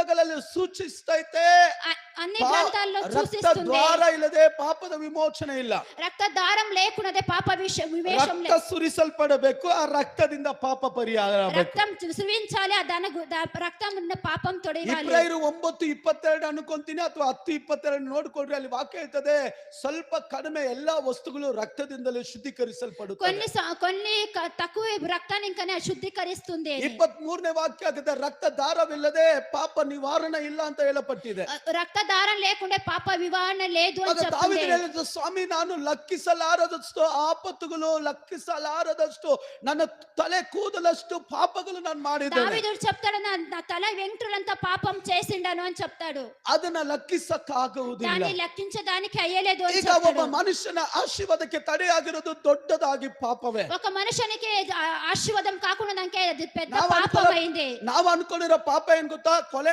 ಗ್ರಂಥಗಳಲ್ಲಿ ಸೂಚಿಸ್ತೈತೆ అన్ని గ్రంథాల్లో ರಕ್ತ సూచిస్తుంది. ದ್ವಾರ ಇಲ್ಲದೆ ಪಾಪದ ವಿಮೋಚನೆ ಇಲ್ಲ. రక్తదారం లేకున్నదే పాప వివేచం ರಕ್ತ ಸುರಿಸಲ್ಪಡಬೇಕು, ಆ ರಕ್ತದಿಂದ ಪಾಪ ಪರಿಹಾರ ಆಗಬೇಕು. రక్తం సువించాలి, ఆ రక్తం ఉన్న పాపం తొడవాలి. ಇಬ್ರಾಯರು 9:22 ಅನ್ಕೊಂತೀನಿ ಅಥವಾ 10:22 ನೋಡ್ಕೊಡ್ರಿ, ಅಲ್ಲಿ ವಾಕ್ಯ ಹೇಳ್ತದೆ ಸ್ವಲ್ಪ ಕಡಿಮೆ ಎಲ್ಲಾ ವಸ್ತುಗಳು ರಕ್ತದಿಂದಲೇ ಶುದ್ಧೀಕರಿಸಲ್ಪಡುತ್ತವೆ. కొన్ని తక్కువ రక్తాన్ని ఇంకనే శుద్ధీకరిస్తుంది. 23ನೇ ವಾಕ್ಯ ಆಗಿದೆ, ರಕ್ತ ದಾರವಿಲ್ಲದೆ ಪಾಪ ನಿವಾರಣೆ ಇಲ್ಲ ಅಂತ ಹೇಳಪಟ್ಟಿದೆ. రక్తదారం లేకుంటే పాప నివారణ లేదు అని చెప్తుంది. ದಾವೀದನು ಹೇಳಿದ, ಸ್ವಾಮಿ ನಾನು ಲಕ್ಕಿಸಲಾರದಷ್ಟು ಆಪತ್ತುಗಳು, ಲಕ್ಕಿಸಲಾರದಷ್ಟು ನನ್ನ ತಲೆ ಕೂದಲಷ್ಟು ಪಾಪಗಳು ನಾನು ಮಾಡಿದ್ದೇನೆ. దావీదుడు చెప్తాడు, నా తల వెంట్రులంతా పాపం చేసిండను అని చెప్తాడు. ಅದನ್ನ ಲಕ್ಕಿಸಕ್ಕಾಗುವುದಿಲ್ಲ. దాన్ని లెక్కించడానికి అయ్యలేదు అని ಈಗ చెప్తాడు. ಒಬ್ಬ ಮನುಷ್ಯನ ಆಶೀರ್ವಾದಕ್ಕೆ ತಡೆಯಾಗಿರೋದು ದೊಡ್ಡದಾಗಿ ಪಾಪವೇ. ఒక మనిషికి ఆశీర్వాదం కాకుండా అది పెద్ద పాపం అయింది. ನಾವು ಅನ್ಕೊಂಡಿರೋ ಪಾಪ ಏನ್ ಗೊತ್ತಾ? ಕೊಲೆ